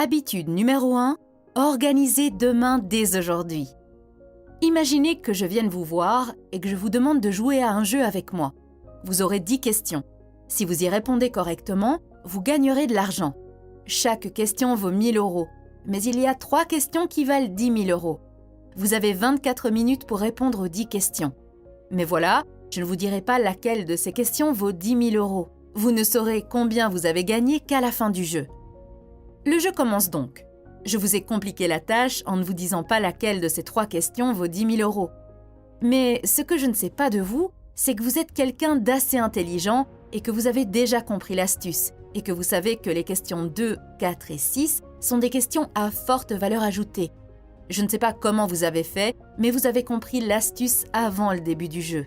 Habitude numéro 1, organisez demain dès aujourd'hui. Imaginez que je vienne vous voir et que je vous demande de jouer à un jeu avec moi. Vous aurez 10 questions. Si vous y répondez correctement, vous gagnerez de l'argent. Chaque question vaut 1 000 €, mais il y a 3 questions qui valent 10 000 €. Vous avez 24 minutes pour répondre aux 10 questions. Mais voilà, je ne vous dirai pas laquelle de ces questions vaut 10 000 €. Vous ne saurez combien vous avez gagné qu'à la fin du jeu. Le jeu commence donc. Je vous ai compliqué la tâche en ne vous disant pas laquelle de ces 3 questions vaut 10 000 €. Mais ce que je ne sais pas de vous, c'est que vous êtes quelqu'un d'assez intelligent et que vous avez déjà compris l'astuce et que vous savez que les questions 2, 4 et 6 sont des questions à forte valeur ajoutée. Je ne sais pas comment vous avez fait, mais vous avez compris l'astuce avant le début du jeu.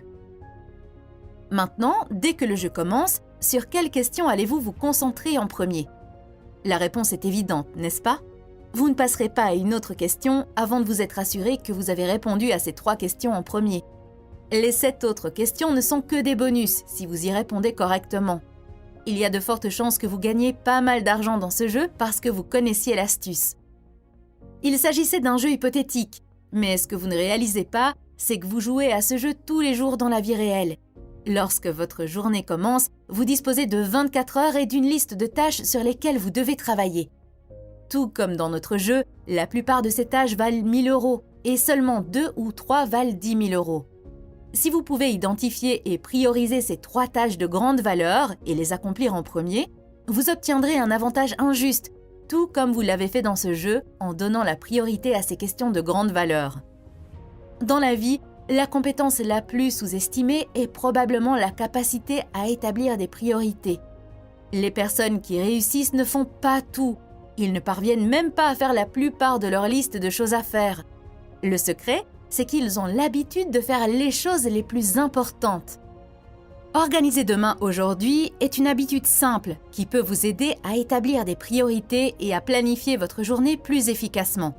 Maintenant, dès que le jeu commence, sur quelle question allez-vous vous concentrer en premier ? La réponse est évidente, n'est-ce pas ? Vous ne passerez pas à une autre question avant de vous être assuré que vous avez répondu à ces 3 questions en premier. Les 7 autres questions ne sont que des bonus si vous y répondez correctement. Il y a de fortes chances que vous gagniez pas mal d'argent dans ce jeu parce que vous connaissiez l'astuce. Il s'agissait d'un jeu hypothétique, mais ce que vous ne réalisez pas, c'est que vous jouez à ce jeu tous les jours dans la vie réelle. Lorsque votre journée commence, vous disposez de 24 heures et d'une liste de tâches sur lesquelles vous devez travailler. Tout comme dans notre jeu, la plupart de ces tâches valent 1 000 € et seulement 2 ou 3 valent 10 000 €. Si vous pouvez identifier et prioriser ces 3 tâches de grande valeur et les accomplir en premier, vous obtiendrez un avantage injuste, tout comme vous l'avez fait dans ce jeu en donnant la priorité à ces questions de grande valeur. Dans la vie, la compétence la plus sous-estimée est probablement la capacité à établir des priorités. Les personnes qui réussissent ne font pas tout. Ils ne parviennent même pas à faire la plupart de leur liste de choses à faire. Le secret, c'est qu'ils ont l'habitude de faire les choses les plus importantes. Organiser demain aujourd'hui est une habitude simple qui peut vous aider à établir des priorités et à planifier votre journée plus efficacement.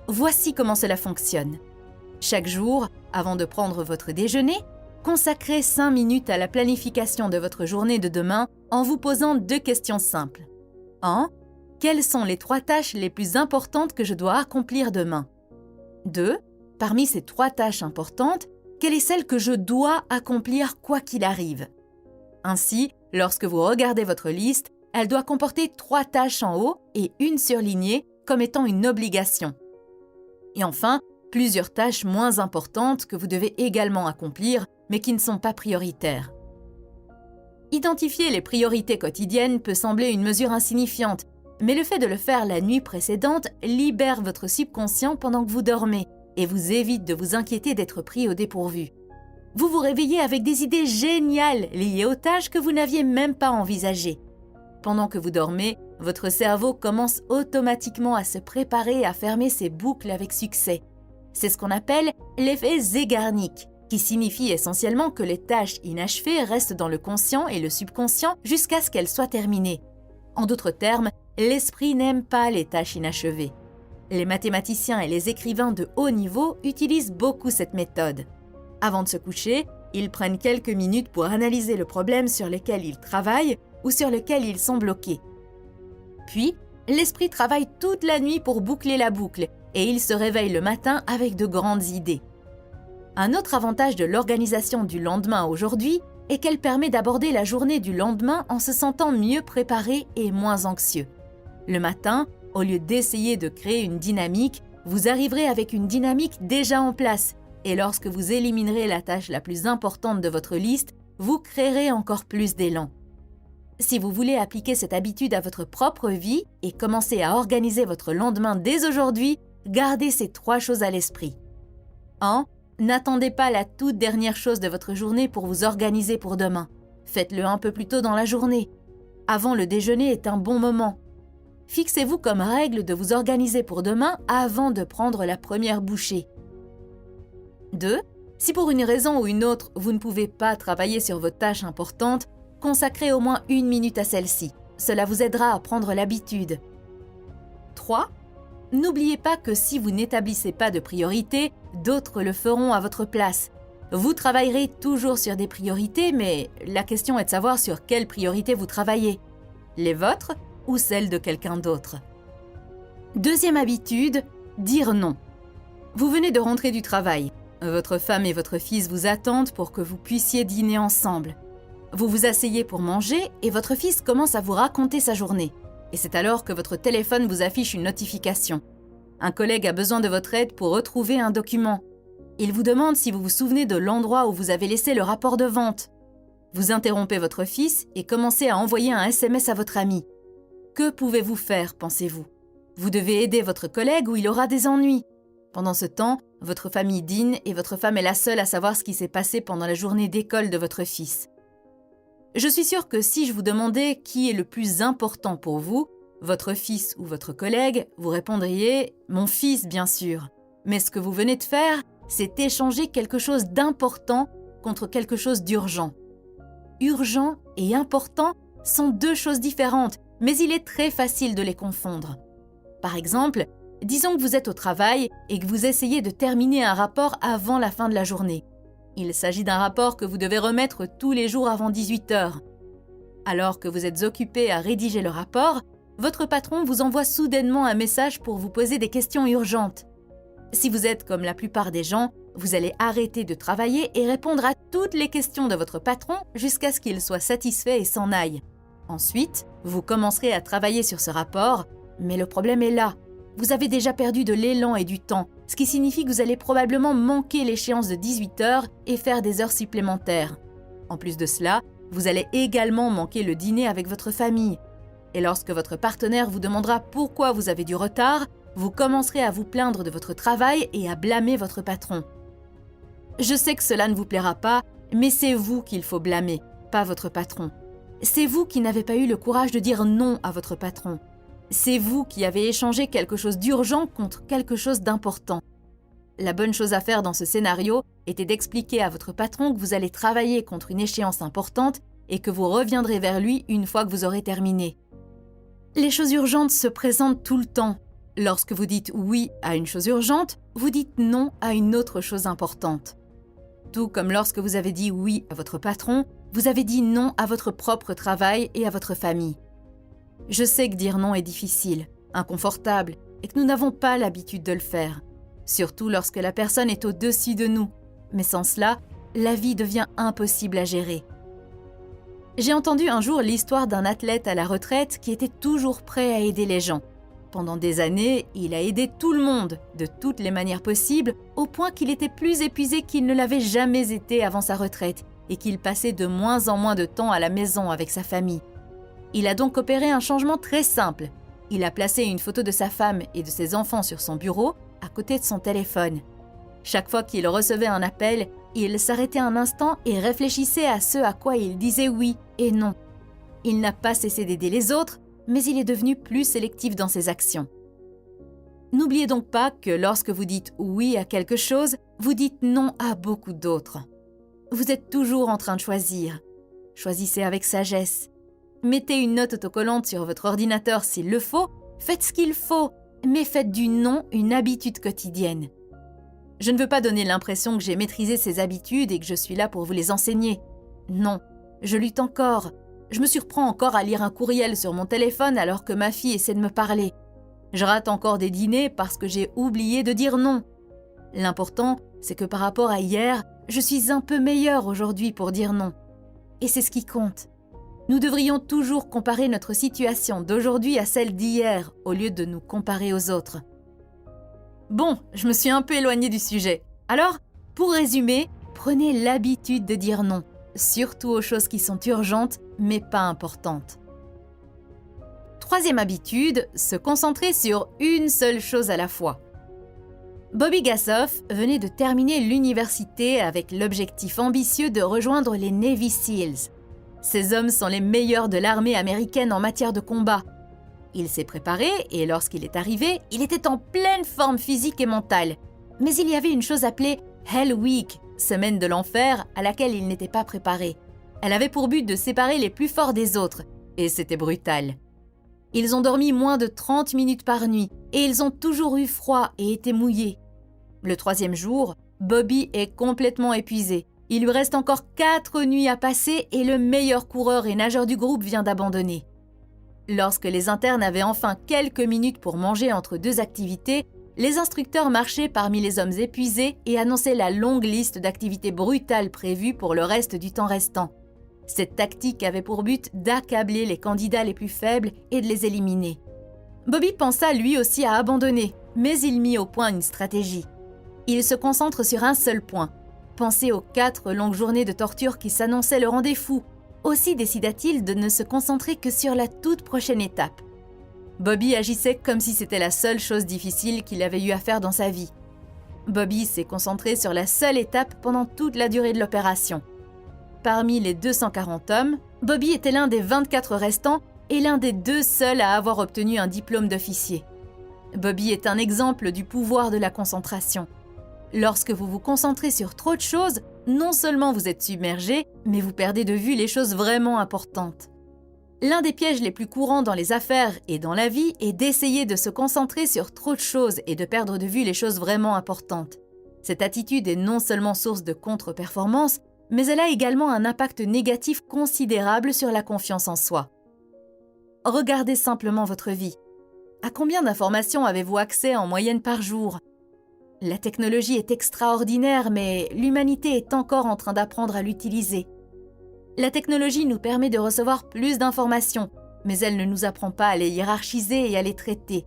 Voici comment cela fonctionne. Chaque jour, avant de prendre votre déjeuner, consacrez 5 minutes à la planification de votre journée de demain en vous posant 2 questions simples. 1. Quelles sont les 3 tâches les plus importantes que je dois accomplir demain ? 2. Parmi ces 3 tâches importantes, quelle est celle que je dois accomplir quoi qu'il arrive ? Ainsi, lorsque vous regardez votre liste, elle doit comporter 3 tâches en haut et une surlignée comme étant une obligation. Et enfin, plusieurs tâches moins importantes que vous devez également accomplir, mais qui ne sont pas prioritaires. Identifier les priorités quotidiennes peut sembler une mesure insignifiante, mais le fait de le faire la nuit précédente libère votre subconscient pendant que vous dormez et vous évite de vous inquiéter d'être pris au dépourvu. Vous vous réveillez avec des idées géniales liées aux tâches que vous n'aviez même pas envisagées. Pendant que vous dormez, votre cerveau commence automatiquement à se préparer à fermer ses boucles avec succès. C'est ce qu'on appelle l'effet Zeigarnik, qui signifie essentiellement que les tâches inachevées restent dans le conscient et le subconscient jusqu'à ce qu'elles soient terminées. En d'autres termes, l'esprit n'aime pas les tâches inachevées. Les mathématiciens et les écrivains de haut niveau utilisent beaucoup cette méthode. Avant de se coucher, ils prennent quelques minutes pour analyser le problème sur lequel ils travaillent ou sur lequel ils sont bloqués. Puis, l'esprit travaille toute la nuit pour boucler la boucle et il se réveille le matin avec de grandes idées. Un autre avantage de l'organisation du lendemain aujourd'hui est qu'elle permet d'aborder la journée du lendemain en se sentant mieux préparé et moins anxieux. Le matin, au lieu d'essayer de créer une dynamique, vous arriverez avec une dynamique déjà en place et lorsque vous éliminerez la tâche la plus importante de votre liste, vous créerez encore plus d'élan. Si vous voulez appliquer cette habitude à votre propre vie et commencer à organiser votre lendemain dès aujourd'hui, gardez ces 3 choses à l'esprit. 1. N'attendez pas la toute dernière chose de votre journée pour vous organiser pour demain. Faites-le un peu plus tôt dans la journée. Avant le déjeuner est un bon moment. Fixez-vous comme règle de vous organiser pour demain avant de prendre la première bouchée. 2. Si pour une raison ou une autre, vous ne pouvez pas travailler sur vos tâches importantes, consacrez au moins 1 minute à celle-ci. Cela vous aidera à prendre l'habitude. 3. N'oubliez pas que si vous n'établissez pas de priorité, d'autres le feront à votre place. Vous travaillerez toujours sur des priorités, mais la question est de savoir sur quelles priorités vous travaillez. Les vôtres ou celles de quelqu'un d'autre. Deuxième habitude, dire non. Vous venez de rentrer du travail. Votre femme et votre fils vous attendent pour que vous puissiez dîner ensemble. Vous vous asseyez pour manger et votre fils commence à vous raconter sa journée. Et c'est alors que votre téléphone vous affiche une notification. Un collègue a besoin de votre aide pour retrouver un document. Il vous demande si vous vous souvenez de l'endroit où vous avez laissé le rapport de vente. Vous interrompez votre fils et commencez à envoyer un SMS à votre ami. Que pouvez-vous faire, pensez-vous? Vous devez aider votre collègue ou il aura des ennuis. Pendant ce temps, votre famille dîne et votre femme est la seule à savoir ce qui s'est passé pendant la journée d'école de votre fils. Je suis sûre que si je vous demandais qui est le plus important pour vous, votre fils ou votre collègue, vous répondriez « mon fils, bien sûr ». Mais ce que vous venez de faire, c'est échanger quelque chose d'important contre quelque chose d'urgent. Urgent et important sont deux choses différentes, mais il est très facile de les confondre. Par exemple, disons que vous êtes au travail et que vous essayez de terminer un rapport avant la fin de la journée. Il s'agit d'un rapport que vous devez remettre tous les jours avant 18h. Alors que vous êtes occupé à rédiger le rapport, votre patron vous envoie soudainement un message pour vous poser des questions urgentes. Si vous êtes comme la plupart des gens, vous allez arrêter de travailler et répondre à toutes les questions de votre patron jusqu'à ce qu'il soit satisfait et s'en aille. Ensuite, vous commencerez à travailler sur ce rapport, mais le problème est là. Vous avez déjà perdu de l'élan et du temps, ce qui signifie que vous allez probablement manquer l'échéance de 18h et faire des heures supplémentaires. En plus de cela, vous allez également manquer le dîner avec votre famille. Et lorsque votre partenaire vous demandera pourquoi vous avez du retard, vous commencerez à vous plaindre de votre travail et à blâmer votre patron. Je sais que cela ne vous plaira pas, mais c'est vous qu'il faut blâmer, pas votre patron. C'est vous qui n'avez pas eu le courage de dire non à votre patron. C'est vous qui avez échangé quelque chose d'urgent contre quelque chose d'important. La bonne chose à faire dans ce scénario était d'expliquer à votre patron que vous allez travailler contre une échéance importante et que vous reviendrez vers lui une fois que vous aurez terminé. Les choses urgentes se présentent tout le temps. Lorsque vous dites oui à une chose urgente, vous dites non à une autre chose importante. Tout comme lorsque vous avez dit oui à votre patron, vous avez dit non à votre propre travail et à votre famille. Je sais que dire non est difficile, inconfortable, et que nous n'avons pas l'habitude de le faire, surtout lorsque la personne est au-dessus de nous. Mais sans cela, la vie devient impossible à gérer. J'ai entendu un jour l'histoire d'un athlète à la retraite qui était toujours prêt à aider les gens. Pendant des années, il a aidé tout le monde, de toutes les manières possibles, au point qu'il était plus épuisé qu'il ne l'avait jamais été avant sa retraite et qu'il passait de moins en moins de temps à la maison avec sa famille. Il a donc opéré un changement très simple. Il a placé une photo de sa femme et de ses enfants sur son bureau, à côté de son téléphone. Chaque fois qu'il recevait un appel, il s'arrêtait un instant et réfléchissait à ce à quoi il disait oui et non. Il n'a pas cessé d'aider les autres, mais il est devenu plus sélectif dans ses actions. N'oubliez donc pas que lorsque vous dites oui à quelque chose, vous dites non à beaucoup d'autres. Vous êtes toujours en train de choisir. Choisissez avec sagesse. Mettez une note autocollante sur votre ordinateur s'il le faut, faites ce qu'il faut, mais faites du non une habitude quotidienne. Je ne veux pas donner l'impression que j'ai maîtrisé ces habitudes et que je suis là pour vous les enseigner. Non, je lutte encore. Je me surprends encore à lire un courriel sur mon téléphone alors que ma fille essaie de me parler. Je rate encore des dîners parce que j'ai oublié de dire non. L'important, c'est que par rapport à hier, je suis un peu meilleure aujourd'hui pour dire non. Et c'est ce qui compte. Nous devrions toujours comparer notre situation d'aujourd'hui à celle d'hier au lieu de nous comparer aux autres. Bon, je me suis un peu éloignée du sujet. Alors, pour résumer, prenez l'habitude de dire non, surtout aux choses qui sont urgentes mais pas importantes. Troisième habitude, se concentrer sur une seule chose à la fois. Bobby Gassoff venait de terminer l'université avec l'objectif ambitieux de rejoindre les Navy Seals. Ces hommes sont les meilleurs de l'armée américaine en matière de combat. Il s'est préparé et lorsqu'il est arrivé, il était en pleine forme physique et mentale. Mais il y avait une chose appelée Hell Week, semaine de l'enfer, à laquelle il n'était pas préparé. Elle avait pour but de séparer les plus forts des autres, et c'était brutal. Ils ont dormi moins de 30 minutes par nuit, et ils ont toujours eu froid et été mouillés. Le troisième jour, Bobby est complètement épuisé. Il lui reste encore 4 nuits à passer et le meilleur coureur et nageur du groupe vient d'abandonner. Lorsque les internes avaient enfin quelques minutes pour manger entre deux activités, les instructeurs marchaient parmi les hommes épuisés et annonçaient la longue liste d'activités brutales prévues pour le reste du temps restant. Cette tactique avait pour but d'accabler les candidats les plus faibles et de les éliminer. Bobby pensa lui aussi à abandonner, mais il mit au point une stratégie. Il se concentre sur un seul point. Penser aux 4 longues journées de torture qui s'annonçaient le rendez-vous. Aussi décida-t-il de ne se concentrer que sur la toute prochaine étape. Bobby agissait comme si c'était la seule chose difficile qu'il avait eu à faire dans sa vie. Bobby s'est concentré sur la seule étape pendant toute la durée de l'opération. Parmi les 240 hommes, Bobby était l'un des 24 restants et l'un des 2 seuls à avoir obtenu un diplôme d'officier. Bobby est un exemple du pouvoir de la concentration. Lorsque vous vous concentrez sur trop de choses, non seulement vous êtes submergé, mais vous perdez de vue les choses vraiment importantes. L'un des pièges les plus courants dans les affaires et dans la vie est d'essayer de se concentrer sur trop de choses et de perdre de vue les choses vraiment importantes. Cette attitude est non seulement source de contre-performance, mais elle a également un impact négatif considérable sur la confiance en soi. Regardez simplement votre vie. À combien d'informations avez-vous accès en moyenne par jour ? La technologie est extraordinaire, mais l'humanité est encore en train d'apprendre à l'utiliser. La technologie nous permet de recevoir plus d'informations, mais elle ne nous apprend pas à les hiérarchiser et à les traiter.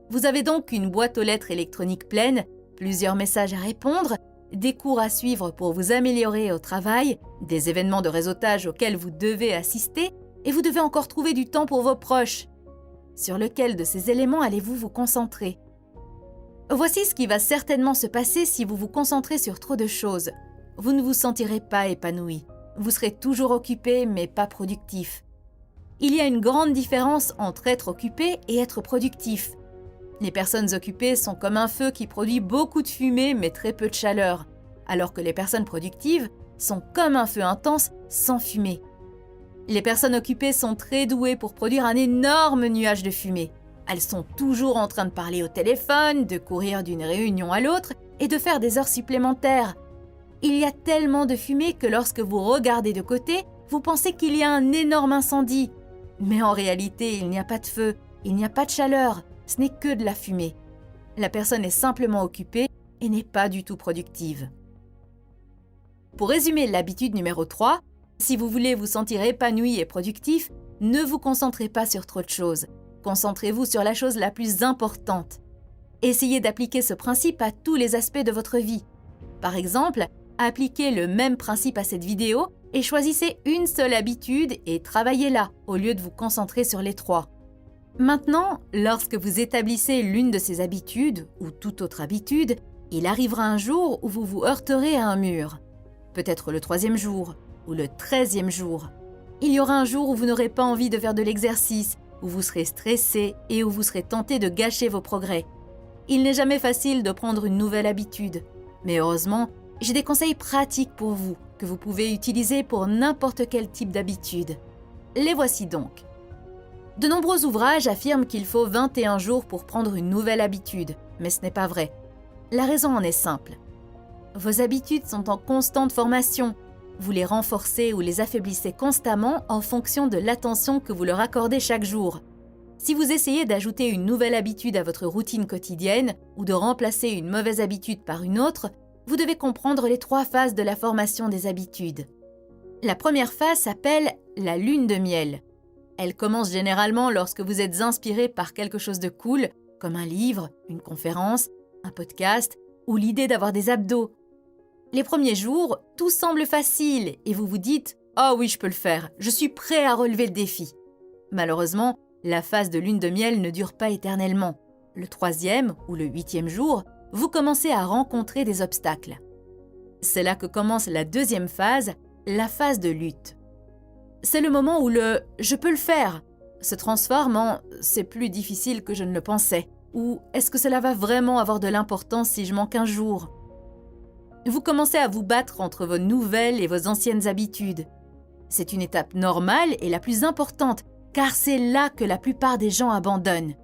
Vous avez donc une boîte aux lettres électronique pleine, plusieurs messages à répondre, des cours à suivre pour vous améliorer au travail, des événements de réseautage auxquels vous devez assister, et vous devez encore trouver du temps pour vos proches. Sur lequel de ces éléments allez-vous vous concentrer ? Voici ce qui va certainement se passer si vous vous concentrez sur trop de choses. Vous ne vous sentirez pas épanoui. Vous serez toujours occupé, mais pas productif. Il y a une grande différence entre être occupé et être productif. Les personnes occupées sont comme un feu qui produit beaucoup de fumée mais très peu de chaleur, alors que les personnes productives sont comme un feu intense sans fumée. Les personnes occupées sont très douées pour produire un énorme nuage de fumée. Elles sont toujours en train de parler au téléphone, de courir d'une réunion à l'autre et de faire des heures supplémentaires. Il y a tellement de fumée que lorsque vous regardez de côté, vous pensez qu'il y a un énorme incendie. Mais en réalité, il n'y a pas de feu, il n'y a pas de chaleur, ce n'est que de la fumée. La personne est simplement occupée et n'est pas du tout productive. Pour résumer l'habitude numéro 3, si vous voulez vous sentir épanoui et productif, ne vous concentrez pas sur trop de choses. Concentrez-vous sur la chose la plus importante. Essayez d'appliquer ce principe à tous les aspects de votre vie. Par exemple, appliquez le même principe à cette vidéo et choisissez une seule habitude et travaillez-la au lieu de vous concentrer sur les 3. Maintenant, lorsque vous établissez l'une de ces habitudes ou toute autre habitude, il arrivera un jour où vous vous heurterez à un mur. Peut-être le 3e jour ou le 13e jour. Il y aura un jour où vous n'aurez pas envie de faire de l'exercice, où vous serez stressé et où vous serez tenté de gâcher vos progrès. Il n'est jamais facile de prendre une nouvelle habitude. Mais heureusement, j'ai des conseils pratiques pour vous que vous pouvez utiliser pour n'importe quel type d'habitude. Les voici donc. De nombreux ouvrages affirment qu'il faut 21 jours pour prendre une nouvelle habitude, mais ce n'est pas vrai. La raison en est simple. Vos habitudes sont en constante formation. Vous les renforcez ou les affaiblissez constamment en fonction de l'attention que vous leur accordez chaque jour. Si vous essayez d'ajouter une nouvelle habitude à votre routine quotidienne ou de remplacer une mauvaise habitude par une autre, vous devez comprendre les 3 phases de la formation des habitudes. La première phase s'appelle la lune de miel. Elle commence généralement lorsque vous êtes inspiré par quelque chose de cool, comme un livre, une conférence, un podcast ou l'idée d'avoir des abdos. Les premiers jours, tout semble facile et vous vous dites « Ah oui, je peux le faire, je suis prêt à relever le défi ». Malheureusement, la phase de lune de miel ne dure pas éternellement. Le 3e ou le 8e jour, vous commencez à rencontrer des obstacles. C'est là que commence la 2e phase, la phase de lutte. C'est le moment où le « je peux le faire » se transforme en « c'est plus difficile que je ne le pensais » ou « est-ce que cela va vraiment avoir de l'importance si je manque un jour ?» Vous commencez à vous battre entre vos nouvelles et vos anciennes habitudes. C'est une étape normale et la plus importante, car c'est là que la plupart des gens abandonnent.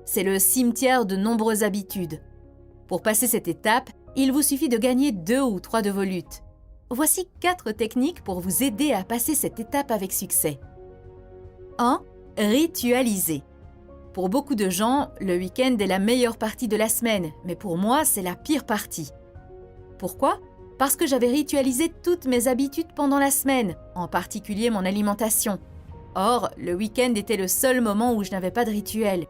C'est le cimetière de nombreuses habitudes. Pour passer cette étape, il vous suffit de gagner 2 ou 3 de vos luttes. Voici 4 techniques pour vous aider à passer cette étape avec succès. 1. Ritualiser. Pour beaucoup de gens, le week-end est la meilleure partie de la semaine, mais pour moi, c'est la pire partie. Pourquoi ? Parce que j'avais ritualisé toutes mes habitudes pendant la semaine, en particulier mon alimentation. Or, le week-end était le seul moment où je n'avais pas de rituel.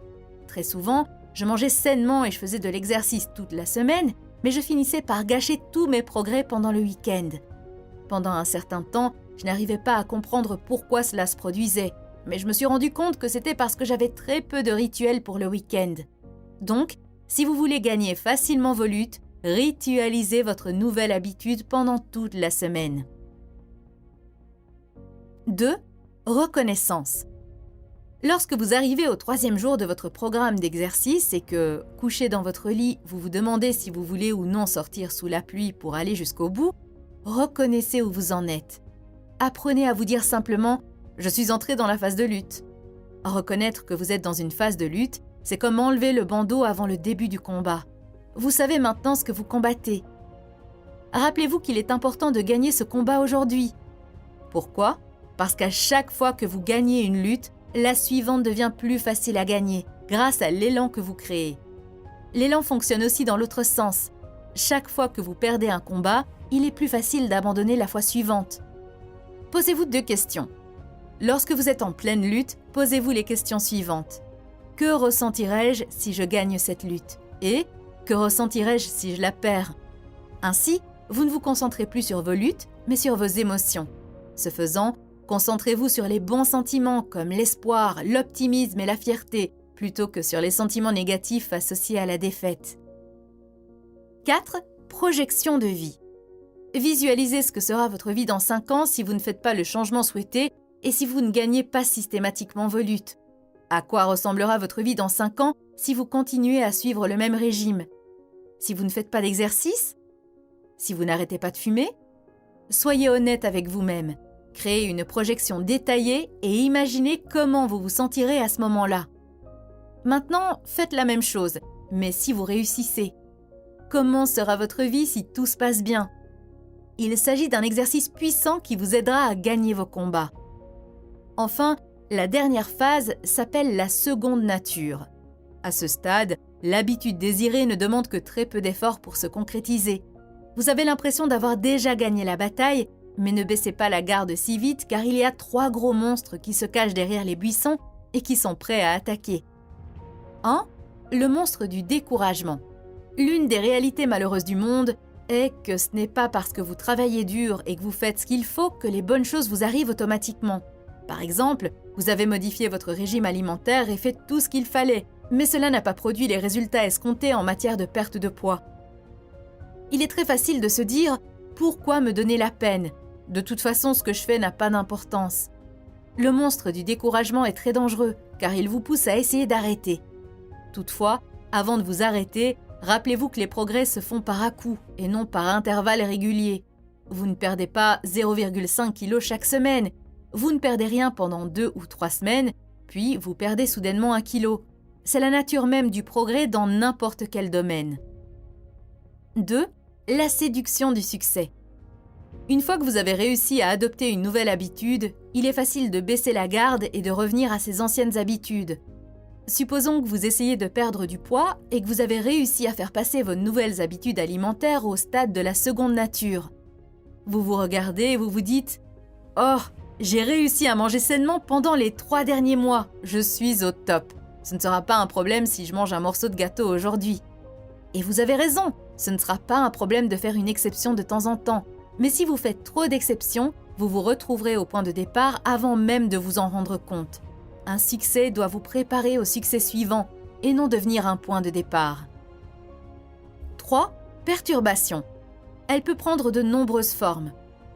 Très souvent, je mangeais sainement et je faisais de l'exercice toute la semaine, mais je finissais par gâcher tous mes progrès pendant le week-end. Pendant un certain temps, je n'arrivais pas à comprendre pourquoi cela se produisait, mais je me suis rendu compte que c'était parce que j'avais très peu de rituels pour le week-end. Donc, si vous voulez gagner facilement vos luttes, ritualisez votre nouvelle habitude pendant toute la semaine. 2. Reconnaissance. Lorsque vous arrivez au 3e jour de votre programme d'exercice et que, couché dans votre lit, vous vous demandez si vous voulez ou non sortir sous la pluie pour aller jusqu'au bout, reconnaissez où vous en êtes. Apprenez à vous dire simplement « Je suis entré dans la phase de lutte ». Reconnaître que vous êtes dans une phase de lutte, c'est comme enlever le bandeau avant le début du combat. Vous savez maintenant ce que vous combattez. Rappelez-vous qu'il est important de gagner ce combat aujourd'hui. Pourquoi ? Parce qu'à chaque fois que vous gagnez une lutte, la suivante devient plus facile à gagner grâce à l'élan que vous créez. L'élan fonctionne aussi dans l'autre sens. Chaque fois que vous perdez un combat, il est plus facile d'abandonner la fois suivante. Posez-vous 2 questions. Lorsque vous êtes en pleine lutte, posez-vous les questions suivantes. Que ressentirais-je si je gagne cette lutte ? Et que ressentirais-je si je la perds ? Ainsi, vous ne vous concentrez plus sur vos luttes, mais sur vos émotions. Ce faisant, concentrez-vous sur les bons sentiments comme l'espoir, l'optimisme et la fierté, plutôt que sur les sentiments négatifs associés à la défaite. 4. Projection de vie. Visualisez ce que sera votre vie dans 5 ans si vous ne faites pas le changement souhaité et si vous ne gagnez pas systématiquement vos luttes. À quoi ressemblera votre vie dans 5 ans si vous continuez à suivre le même régime ? Si vous ne faites pas d'exercice ? Si vous n'arrêtez pas de fumer ? Soyez honnête avec vous-même. Créez une projection détaillée et imaginez comment vous vous sentirez à ce moment-là. Maintenant, faites la même chose, mais si vous réussissez. Comment sera votre vie si tout se passe bien ? Il s'agit d'un exercice puissant qui vous aidera à gagner vos combats. Enfin, la dernière phase s'appelle la seconde nature. À ce stade, l'habitude désirée ne demande que très peu d'efforts pour se concrétiser. Vous avez l'impression d'avoir déjà gagné la bataille, mais ne baissez pas la garde si vite car il y a 3 gros monstres qui se cachent derrière les buissons et qui sont prêts à attaquer. 1. Le monstre du découragement. L'une des réalités malheureuses du monde est que ce n'est pas parce que vous travaillez dur et que vous faites ce qu'il faut que les bonnes choses vous arrivent automatiquement. Par exemple, vous avez modifié votre régime alimentaire et fait tout ce qu'il fallait, mais cela n'a pas produit les résultats escomptés en matière de perte de poids. Il est très facile de se dire « Pourquoi me donner la peine ? De toute façon, ce que je fais n'a pas d'importance. » Le monstre du découragement est très dangereux, car il vous pousse à essayer d'arrêter. Toutefois, avant de vous arrêter, rappelez-vous que les progrès se font par à-coups et non par intervalles réguliers. Vous ne perdez pas 0,5 kg chaque semaine. Vous ne perdez rien pendant 2 ou 3 semaines, puis vous perdez soudainement 1 kilo. C'est la nature même du progrès dans n'importe quel domaine. 2. La séduction du succès. Une fois que vous avez réussi à adopter une nouvelle habitude, il est facile de baisser la garde et de revenir à ses anciennes habitudes. Supposons que vous essayez de perdre du poids et que vous avez réussi à faire passer vos nouvelles habitudes alimentaires au stade de la seconde nature. Vous vous regardez et vous vous dites « Oh, j'ai réussi à manger sainement pendant les 3 derniers mois, je suis au top. Ce ne sera pas un problème si je mange un morceau de gâteau aujourd'hui. » Et vous avez raison, ce ne sera pas un problème de faire une exception de temps en temps. Mais si vous faites trop d'exceptions, vous vous retrouverez au point de départ avant même de vous en rendre compte. Un succès doit vous préparer au succès suivant et non devenir un point de départ. 3. Perturbation. Elle peut prendre de nombreuses formes.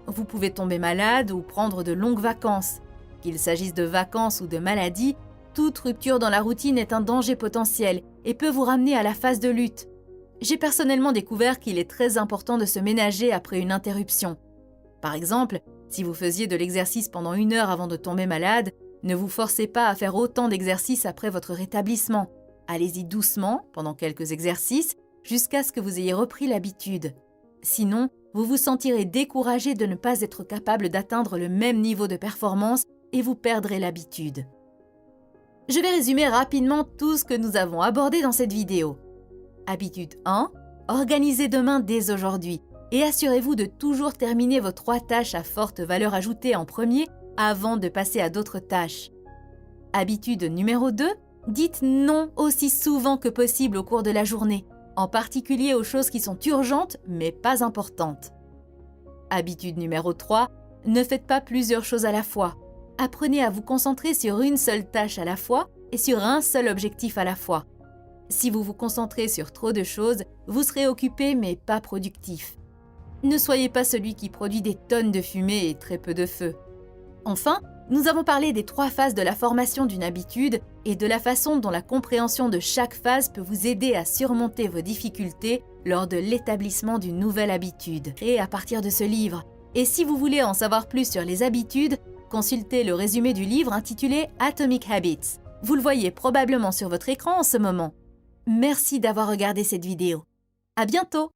Vous pouvez tomber malade ou prendre de longues vacances. Qu'il s'agisse de vacances ou de maladies, toute rupture dans la routine est un danger potentiel et peut vous ramener à la phase de lutte. J'ai personnellement découvert qu'il est très important de se ménager après une interruption. Par exemple, si vous faisiez de l'exercice pendant 1 heure avant de tomber malade, ne vous forcez pas à faire autant d'exercices après votre rétablissement. Allez-y doucement pendant quelques exercices jusqu'à ce que vous ayez repris l'habitude. Sinon, vous vous sentirez découragé de ne pas être capable d'atteindre le même niveau de performance et vous perdrez l'habitude. Je vais résumer rapidement tout ce que nous avons abordé dans cette vidéo. Habitude 1. Organisez demain dès aujourd'hui et assurez-vous de toujours terminer vos 3 tâches à forte valeur ajoutée en premier avant de passer à d'autres tâches. Habitude numéro 2. Dites non aussi souvent que possible au cours de la journée, en particulier aux choses qui sont urgentes mais pas importantes. Habitude numéro 3. Ne faites pas plusieurs choses à la fois. Apprenez à vous concentrer sur une seule tâche à la fois et sur un seul objectif à la fois. Si vous vous concentrez sur trop de choses, vous serez occupé mais pas productif. Ne soyez pas celui qui produit des tonnes de fumée et très peu de feu. Enfin, nous avons parlé des 3 phases de la formation d'une habitude et de la façon dont la compréhension de chaque phase peut vous aider à surmonter vos difficultés lors de l'établissement d'une nouvelle habitude créée à partir de ce livre. Et si vous voulez en savoir plus sur les habitudes, consultez le résumé du livre intitulé Atomic Habits. Vous le voyez probablement sur votre écran en ce moment. Merci d'avoir regardé cette vidéo. À bientôt!